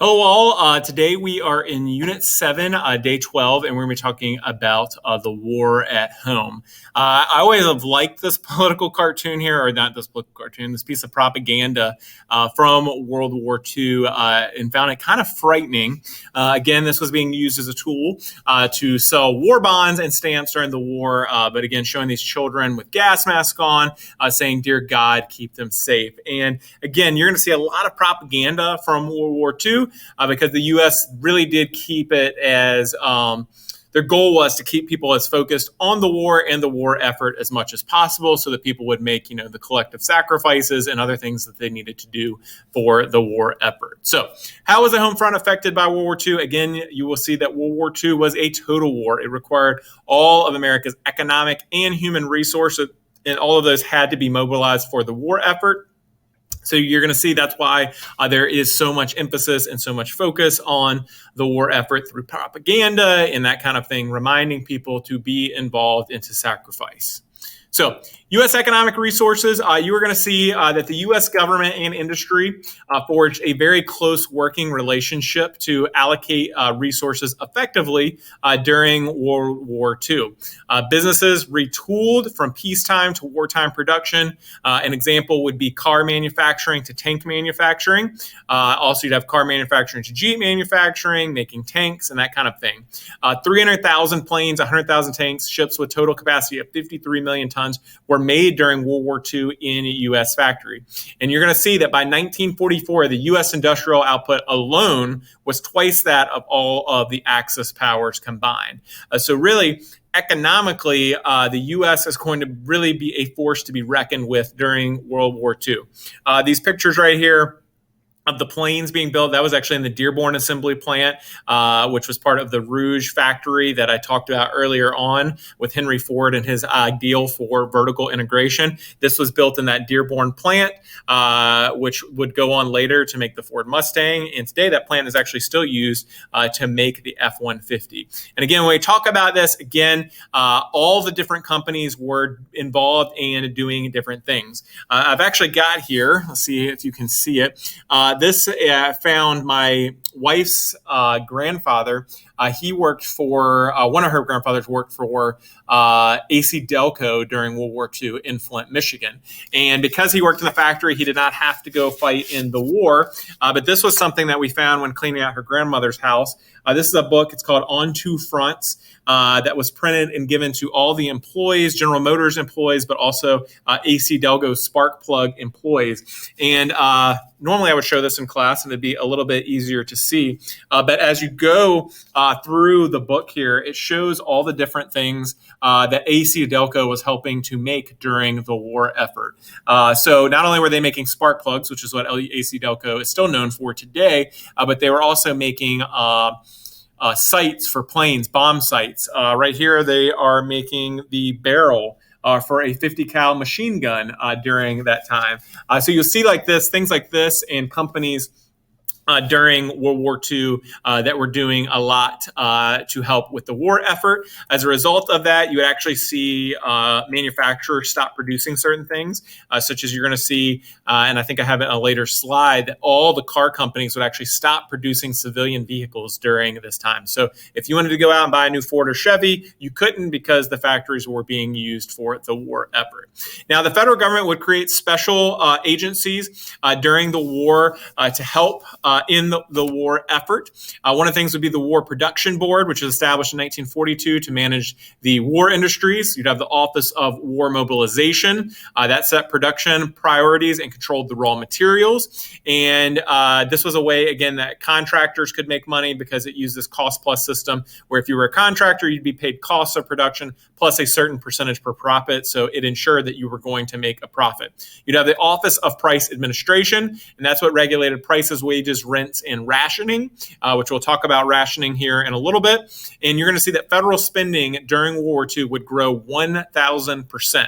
Hello, all. Today we are in Unit 7, Day 12, and we're going to be talking about the war at home. I always have liked this political cartoon here, or not this political cartoon, this piece of propaganda from World War II, and found it kind of frightening. Again, this was being used as a tool to sell war bonds and stamps during the war, but again, showing these children with gas masks on, saying, "Dear God, keep them safe." And again, you're going to see a lot of propaganda from World War II. Because the U.S. really did keep it as their goal was to keep people as focused on the war and the war effort as much as possible, so that people would make the collective sacrifices and other things that they needed to do for the war effort. So, how was the home front affected by World War II? Again, you will see that World War II was a total war. It required all of America's economic and human resources, and all of those had to be mobilized for the war effort. So you're going to see that's why there is so much emphasis and so much focus on the war effort through propaganda and that kind of thing, reminding people to be involved and to sacrifice. So, U.S. economic resources, you are going to see that the U.S. government and industry forged a very close working relationship to allocate resources effectively during World War II. Businesses retooled from peacetime to wartime production. An example would be car manufacturing to tank manufacturing. Also, you'd have car manufacturing to jeep manufacturing, making tanks and that kind of thing. 300,000 planes, 100,000 tanks, ships with total capacity of 53 million tons were made during World War II in a U.S. factory. And you're going to see that by 1944, the U.S. industrial output alone was twice that of all of the Axis powers combined. So really, economically, the U.S. is going to really be a force to be reckoned with during World War II. These pictures right here of the planes being built, that was actually in the Dearborn Assembly Plant, which was part of the Rouge factory that I talked about earlier on with Henry Ford and his ideal for vertical integration. This was built in that Dearborn plant, which would go on later to make the Ford Mustang. And today that plant is actually still used to make the F-150. And again, when we talk about this, again, all the different companies were involved in doing different things. I've actually got here, let's see if you can see it. This found my wife's grandfather. He worked for, one of her grandfathers worked for AC Delco during World War II in Flint, Michigan. And because he worked in the factory, he did not have to go fight in the war. But this was something that we found when cleaning out her grandmother's house. This is a book. It's called On Two Fronts, that was printed and given to all the employees, General Motors employees, but also AC Delco spark plug employees. And normally I would show this in class and it'd be a little bit easier to see. But as you go through the book here, it shows all the different things that AC Delco was helping to make during the war effort. So not only were they making spark plugs, which is what AC Delco is still known for today, but they were also making sights for planes, bomb sights. Right here, they are making the barrel for a 50 cal machine gun during that time. So you'll see things like this, and companies during World War II that were doing a lot to help with the war effort. As a result of that, you would actually see manufacturers stop producing certain things, such as you're going to see, and I think I have it in a later slide, that all the car companies would actually stop producing civilian vehicles during this time. So if you wanted to go out and buy a new Ford or Chevy, you couldn't because the factories were being used for the war effort. Now, the federal government would create special agencies during the war to help in the war effort. One of the things would be the War Production Board, which was established in 1942 to manage the war industries. You'd have the Office of War Mobilization that set production priorities and controlled the raw materials. And this was a way, again, that contractors could make money because it used this cost plus system where if you were a contractor, you'd be paid costs of production plus a certain percentage per profit. So it ensured that you were going to make a profit. You'd have the Office of Price Administration, and that's what regulated prices, wages, rents, and rationing, which we'll talk about rationing here in a little bit. And you're going to see that federal spending during World War II would grow 1,000%,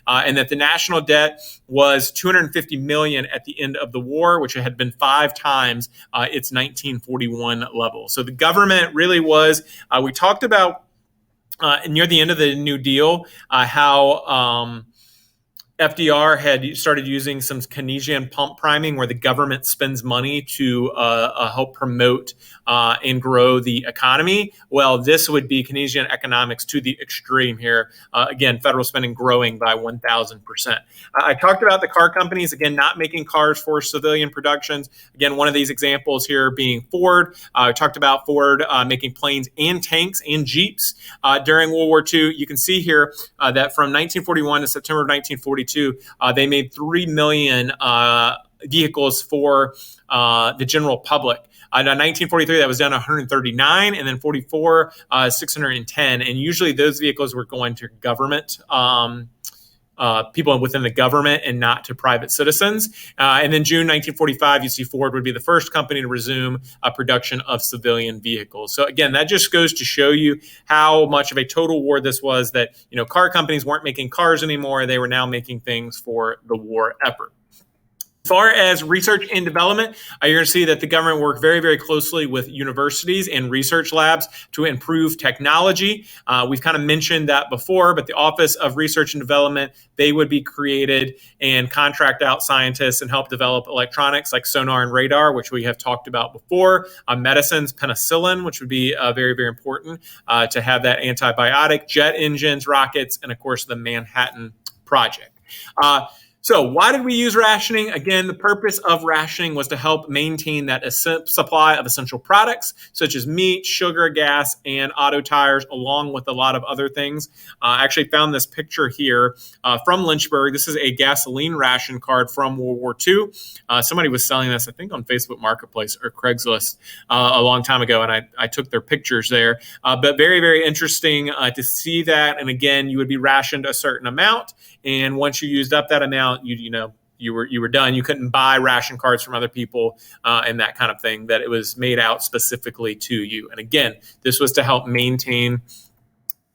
and that the national debt was $250 million at the end of the war, which had been 5 times its 1941 level. So the government really was, we talked about near the end of the New Deal, how FDR had started using some Keynesian pump priming, where the government spends money to help promote and grow the economy. Well, this would be Keynesian economics to the extreme here. Again, federal spending growing by 1,000%. I talked about the car companies, again, not making cars for civilian productions. Again, one of these examples here being Ford. I talked about Ford making planes and tanks and Jeeps during World War II. You can see here that from 1941 to September of 1942, they made 3 million vehicles for the general public. In 1943, that was down to 139, and then 44, 610. And usually those vehicles were going to government people within the government and not to private citizens. And then June 1945, you see Ford would be the first company to resume production of civilian vehicles. So again, that just goes to show you how much of a total war this was, that, car companies weren't making cars anymore. They were now making things for the war effort. As far as research and development, you're going to see that the government worked very, very closely with universities and research labs to improve technology. We've kind of mentioned that before, but the Office of Research and Development, they would be created and contract out scientists and help develop electronics like sonar and radar, which we have talked about before, medicines, penicillin, which would be very, very important to have that antibiotic, jet engines, rockets, and of course the Manhattan Project. So why did we use rationing? Again, the purpose of rationing was to help maintain that supply of essential products, such as meat, sugar, gas, and auto tires, along with a lot of other things. I actually found this picture here from Lynchburg. This is a gasoline ration card from World War II. Somebody was selling this, I think, on Facebook Marketplace or Craigslist a long time ago, and I took their pictures there. But very, very interesting to see that. And again, you would be rationed a certain amount, and once you used up that amount, you were done. You couldn't buy ration cards from other people and that kind of thing, that it was made out specifically to you. And again, this was to help maintain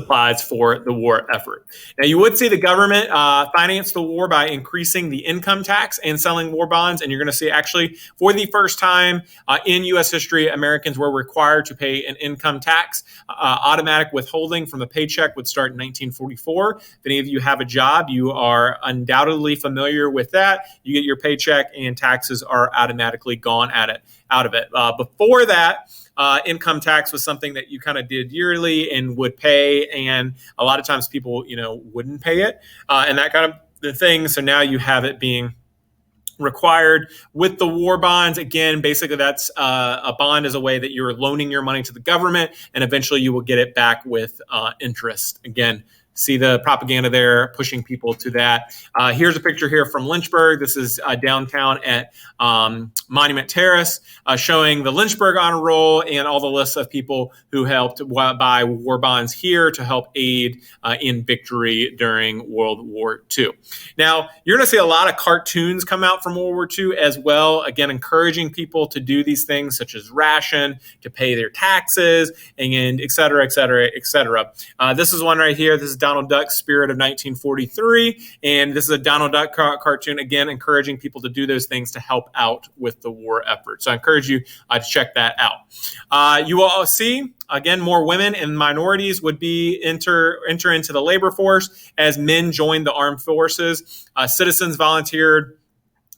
supplies for the war effort. Now, you would see the government finance the war by increasing the income tax and selling war bonds. And you're going to see, actually, for the first time in U.S. history, Americans were required to pay an income tax. Automatic withholding from the paycheck would start in 1944. If any of you have a job, you are undoubtedly familiar with that. You get your paycheck and taxes are automatically gone out of it. Before that, income tax was something that you kind of did yearly and would pay, and a lot of times people, wouldn't pay it, and that kind of the thing. So now you have it being required with the war bonds. Again, basically that's a bond is a way that you're loaning your money to the government, and eventually you will get it back with interest. Again, see the propaganda there pushing people to that. Here's a picture here from Lynchburg. This is downtown at Monument Terrace, showing the Lynchburg Honor Roll and all the lists of people who helped buy war bonds here to help aid in victory during World War II. Now, you're going to see a lot of cartoons come out from World War II as well, again, encouraging people to do these things such as ration, to pay their taxes, and et cetera, et cetera, et cetera. This is one right here. This is Donald Duck's Spirit of 1943, and this is a Donald Duck cartoon, again, encouraging people to do those things to help out with the war effort. So I encourage you to check that out. You will see, again, more women and minorities would be enter into the labor force as men joined the armed forces. Citizens volunteered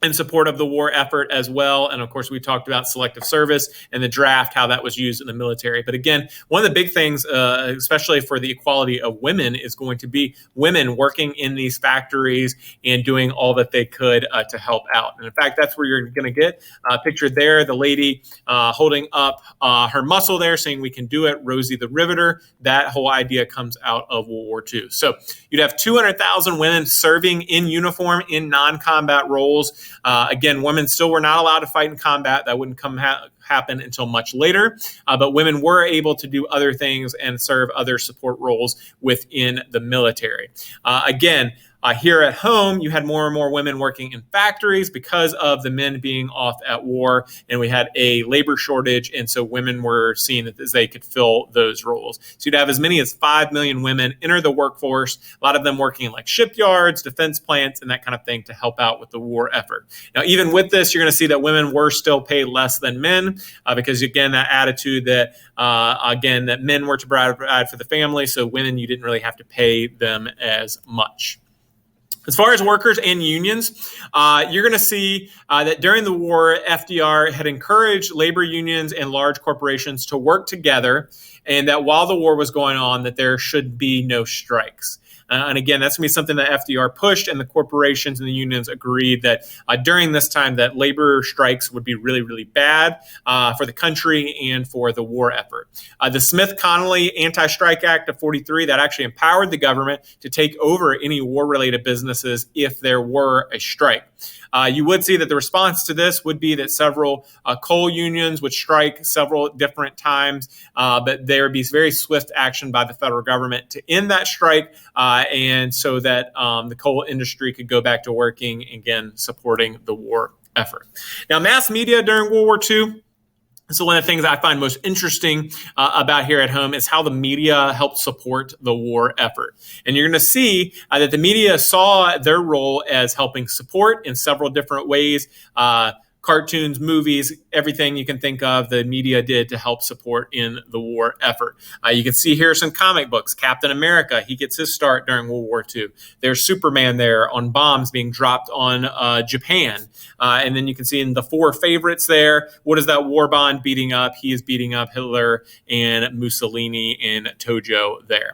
in support of the war effort as well. And of course, we talked about selective service and the draft, how that was used in the military. But again, one of the big things, especially for the equality of women, is going to be women working in these factories and doing all that they could to help out. And in fact, that's where you're going to get pictured there, the lady holding up her muscle there, saying we can do it, Rosie the Riveter. That whole idea comes out of World War II. So you'd have 200,000 women serving in uniform in non-combat roles. Again, women still were not allowed to fight in combat. That wouldn't happen until much later. But women were able to do other things and serve other support roles within the military. Again, here at home, you had more and more women working in factories because of the men being off at war, and we had a labor shortage, and so women were seen as they could fill those roles. So you'd have as many as 5 million women enter the workforce, a lot of them working in like shipyards, defense plants, and that kind of thing to help out with the war effort. Now, even with this, you're going to see that women were still paid less than men because, again, that attitude that, that men were to provide for the family, so women, you didn't really have to pay them as much. As far as workers and unions, you're going to see that during the war, FDR had encouraged labor unions and large corporations to work together, and that while the war was going on, that there should be no strikes. And again, that's going to be something that FDR pushed, and the corporations and the unions agreed that during this time that labor strikes would be really, really bad for the country and for the war effort. The Smith-Connolly Anti-Strike Act of 43, that actually empowered the government to take over any war-related businesses if there were a strike. You would see that the response to this would be that several coal unions would strike several different times, but there would be very swift action by the federal government to end that strike, and so that the coal industry could go back to working, again, supporting the war effort. Now, mass media during World War II. So one of the things I find most interesting about here at home is how the media helped support the war effort. And you're going to see that the media saw their role as helping support in several different ways. Cartoons, movies, everything you can think of, the media did to help support in the war effort. You can see here some comic books. Captain America, he gets his start during World War II. There's Superman there on bombs being dropped on Japan. And then you can see in the four favorites there, what is that war bond beating up? He is beating up Hitler and Mussolini and Tojo there.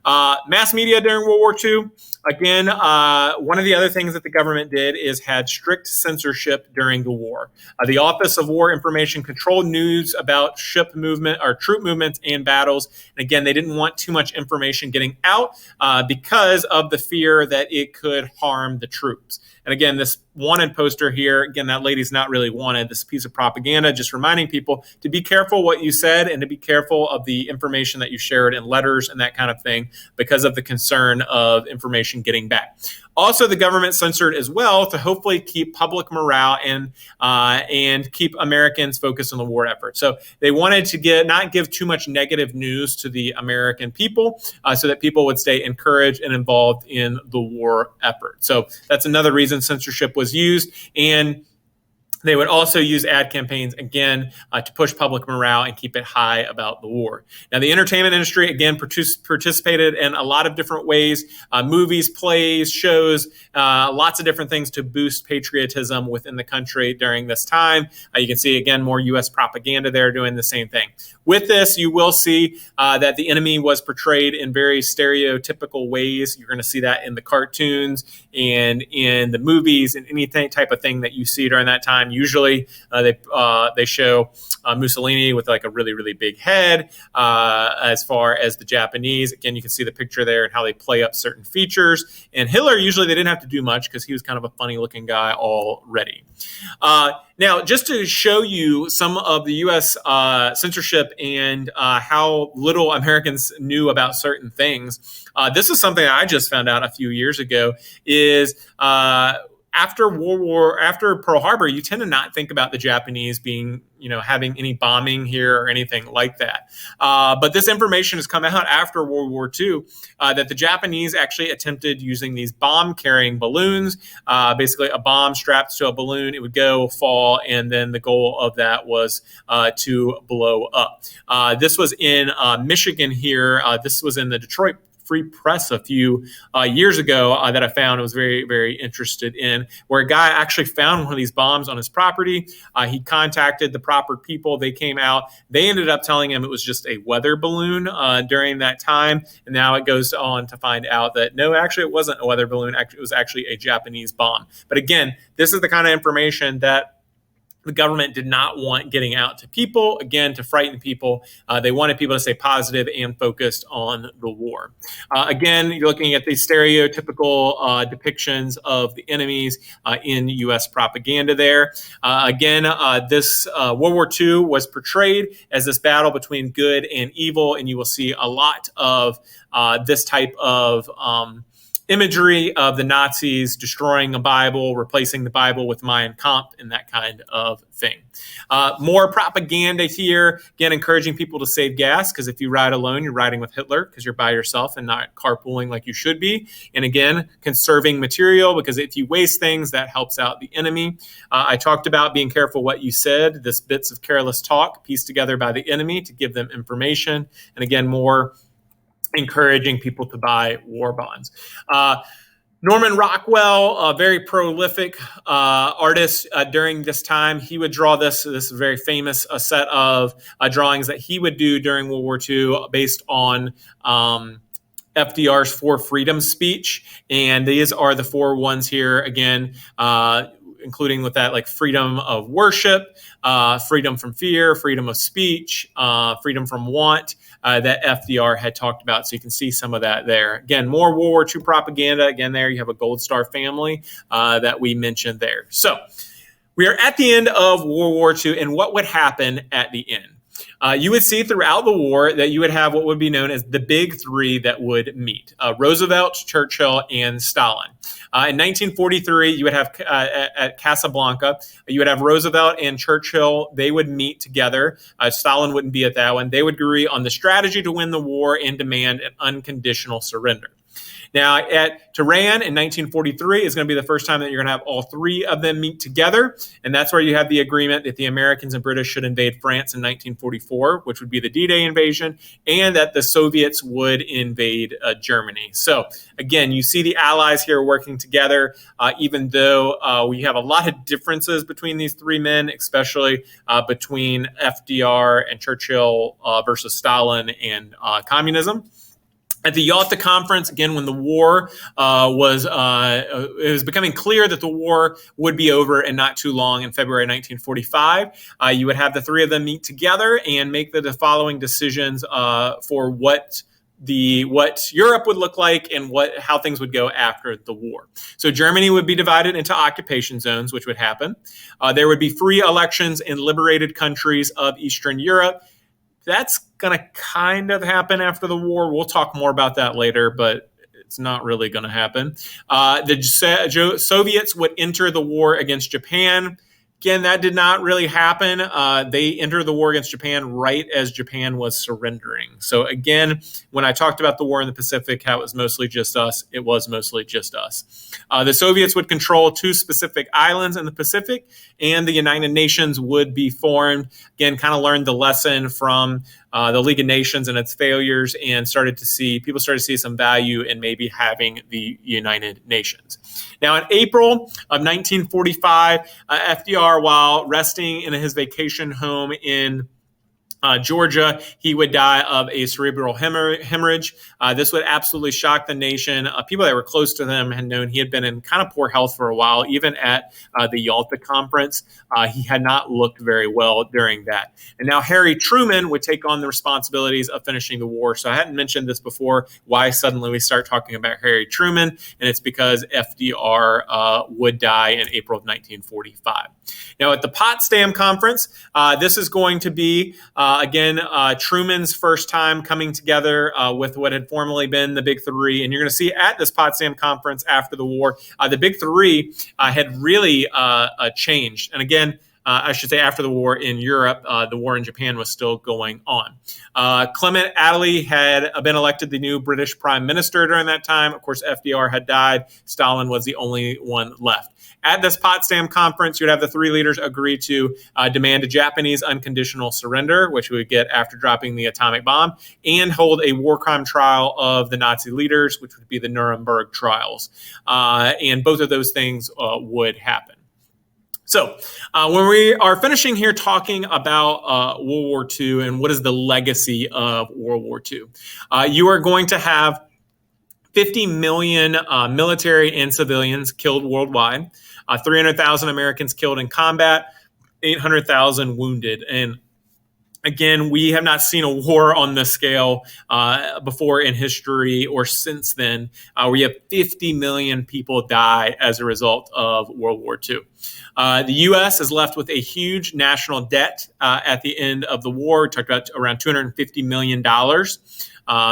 Mass media during World War II. Again, one of the other things that the government did is had strict censorship during the war. The Office of War Information controlled news about ship movement or troop movements and battles. And again, they didn't want too much information getting out because of the fear that it could harm the troops. And again, this wanted poster here, again, that lady's not really wanted. This piece of propaganda just reminding people to be careful what you said and to be careful of the information that you shared in letters and that kind of thing because of the concern of information getting back. Also, the government censored as well to hopefully keep public morale and keep Americans focused on the war effort. So they wanted to not give too much negative news to the American people so that people would stay encouraged and involved in the war effort. So that's another reason censorship was used. And they would also use ad campaigns, again, to push public morale and keep it high about the war. Now, the entertainment industry, again, participated in a lot of different ways, movies, plays, shows, lots of different things to boost patriotism within the country during this time. You can see, again, more U.S. propaganda there doing the same thing. With this, you will see that the enemy was portrayed in very stereotypical ways. You're going to see that in the cartoons and in the movies and any type of thing that you see during that time. Usually, they show Mussolini with like a really, really big head. As far as the Japanese, again, you can see the picture there and how they play up certain features. And Hitler, usually they didn't have to do much because he was kind of a funny-looking guy already. Now, just to show you some of the U.S. Censorship and how little Americans knew about certain things, this is something I just found out a few years ago, is after Pearl Harbor, you tend to not think about the Japanese being, having any bombing here or anything like that. But this information has come out after World War II that the Japanese actually attempted using these bomb-carrying balloons, basically a bomb strapped to a balloon. It would go, fall, and then the goal of that was to blow up. This was in Michigan here. This was in the Detroit Free Press a few years ago that I found. I was very, very interested in, where a guy actually found one of these bombs on his property. He contacted the proper people. They came out. They ended up telling him it was just a weather balloon during that time. And now it goes on to find out that no, actually it wasn't a weather balloon. Actually, it was actually a Japanese bomb. But again, this is the kind of information that the government did not want getting out to people, again, to frighten people. They wanted people to stay positive and focused on the war. Again, you're looking at these stereotypical depictions of the enemies in U.S. propaganda there. This World War II was portrayed as this battle between good and evil, and you will see a lot of this type of imagery of the Nazis destroying a Bible, replacing the Bible with Mein Kampf, and that kind of thing. More propaganda here, again, encouraging people to save gas, because if you ride alone, you're riding with Hitler because you're by yourself and not carpooling like you should be. And again, conserving material, because if you waste things, that helps out the enemy. I talked about being careful what you said, this bits of careless talk pieced together by the enemy to give them information. And again, more encouraging people to buy war bonds. Norman Rockwell, a very prolific artist during this time, he would draw this very famous set of drawings that he would do during World War II based on FDR's For Freedom speech. And these are the four ones here again, including with that like freedom of worship, freedom from fear, freedom of speech, freedom from want, that FDR had talked about. So you can see some of that there. Again, more World War II propaganda. Again, there you have a Gold Star family that we mentioned there. So we are at the end of World War II, and what would happen at the end? You would see throughout the war that you would have what would be known as the big three that would meet: Roosevelt, Churchill, and Stalin. In 1943, you would have at Casablanca, you would have Roosevelt and Churchill. They would meet together. Stalin wouldn't be at that one. They would agree on the strategy to win the war and demand an unconditional surrender. Now, at Tehran in 1943 is going to be the first time that you're going to have all three of them meet together. And that's where you have the agreement that the Americans and British should invade France in 1944, which would be the D-Day invasion, and that the Soviets would invade Germany. So, again, you see the Allies here working together, even though we have a lot of differences between these three men, especially between FDR and Churchill versus Stalin and communism. At the Yalta Conference, again, when the war it was becoming clear that the war would be over in not too long in February 1945, you would have the three of them meet together and make the following decisions for what Europe would look like and how things would go after the war. So Germany would be divided into occupation zones, which would happen. There would be free elections in liberated countries of Eastern Europe. That's going to kind of happen after the war. We'll talk more about that later, but it's not really going to happen. The Soviets would enter the war against Japan. Again, that did not really happen. They entered the war against Japan right as Japan was surrendering. So again, when I talked about the war in the Pacific, how it was mostly just us, it was mostly just us. The Soviets would control two specific islands in the Pacific, and the United Nations would be formed. Again, kind of learned the lesson from the League of Nations and its failures, and people started to see some value in maybe having the United Nations. Now, in April of 1945, FDR, while resting in his vacation home in Georgia, he would die of a cerebral hemorrhage. This would absolutely shock the nation. People that were close to him had known he had been in kind of poor health for a while. Even at the Yalta Conference, he had not looked very well during that. And now Harry Truman would take on the responsibilities of finishing the war. So I hadn't mentioned this before, why suddenly we start talking about Harry Truman, and it's because FDR would die in April of 1945. Now, at the Potsdam Conference, this is going to be again, Truman's first time coming together with what had formerly been the Big Three. And you're going to see at this Potsdam Conference after the war, the Big Three had really changed. And again, I should say after the war in Europe, the war in Japan was still going on. Clement Attlee had been elected the new British Prime Minister during that time. Of course, FDR had died. Stalin was the only one left. At this Potsdam Conference, you'd have the three leaders agree to demand a Japanese unconditional surrender, which we would get after dropping the atomic bomb, and hold a war crime trial of the Nazi leaders, which would be the Nuremberg trials. And both of those things would happen. So when we are finishing here talking about World War II and what is the legacy of World War II, you are going to have 50 million military and civilians killed worldwide, 300,000 Americans killed in combat, 800,000 wounded. And again, we have not seen a war on this scale before in history or since then, where you have 50 million people die as a result of World War II. The U.S. is left with a huge national debt at the end of the war. We talked about around $250 million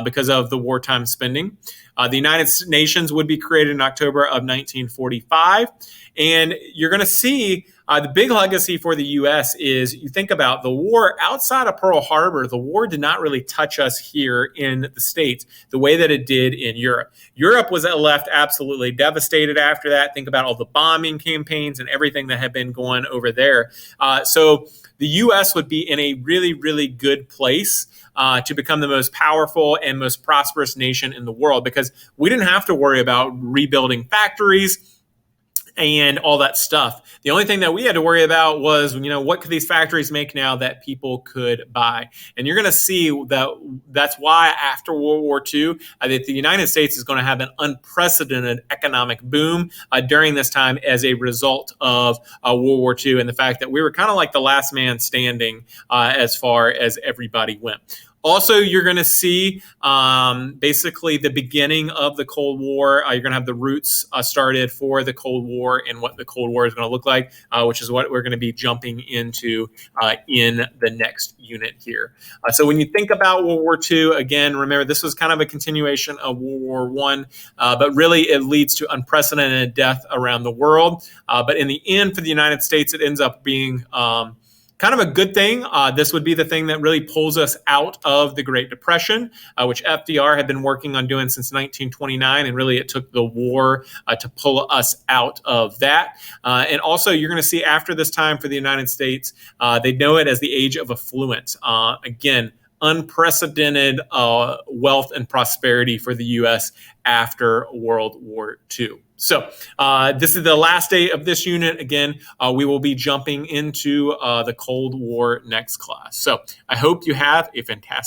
because of the wartime spending. The United Nations would be created in October of 1945. And you're going to see the big legacy for the U.S. is you think about the war outside of Pearl Harbor. The war did not really touch us here in the States the way that it did in Europe. Europe was left absolutely devastated after that. Think about all the bombing campaigns and everything that had been going over there. So the U.S. would be in a really, really good place to become the most powerful and most prosperous nation in the world, because we didn't have to worry about rebuilding factories and all that stuff. The only thing that we had to worry about was, what could these factories make now that people could buy? And you're going to see that that's why after World War II, that the United States is going to have an unprecedented economic boom during this time as a result of World War II, and the fact that we were kind of like the last man standing as far as everybody went. Also, you're going to see basically the beginning of the Cold War. You're going to have the roots started for the Cold War and what the Cold War is going to look like, which is what we're going to be jumping into in the next unit here. So when you think about World War II, again, remember this was kind of a continuation of World War I, but really it leads to unprecedented death around the world. But in the end, for the United States, it ends up being kind of a good thing. This would be the thing that really pulls us out of the Great Depression, which FDR had been working on doing since 1929. And really, it took the war to pull us out of that. And also, you're going to see after this time for the United States, they know it as the age of affluence. Again, unprecedented wealth and prosperity for the U.S. after World War II. So this is the last day of this unit. Again, we will be jumping into the Cold War next class. So I hope you have a fantastic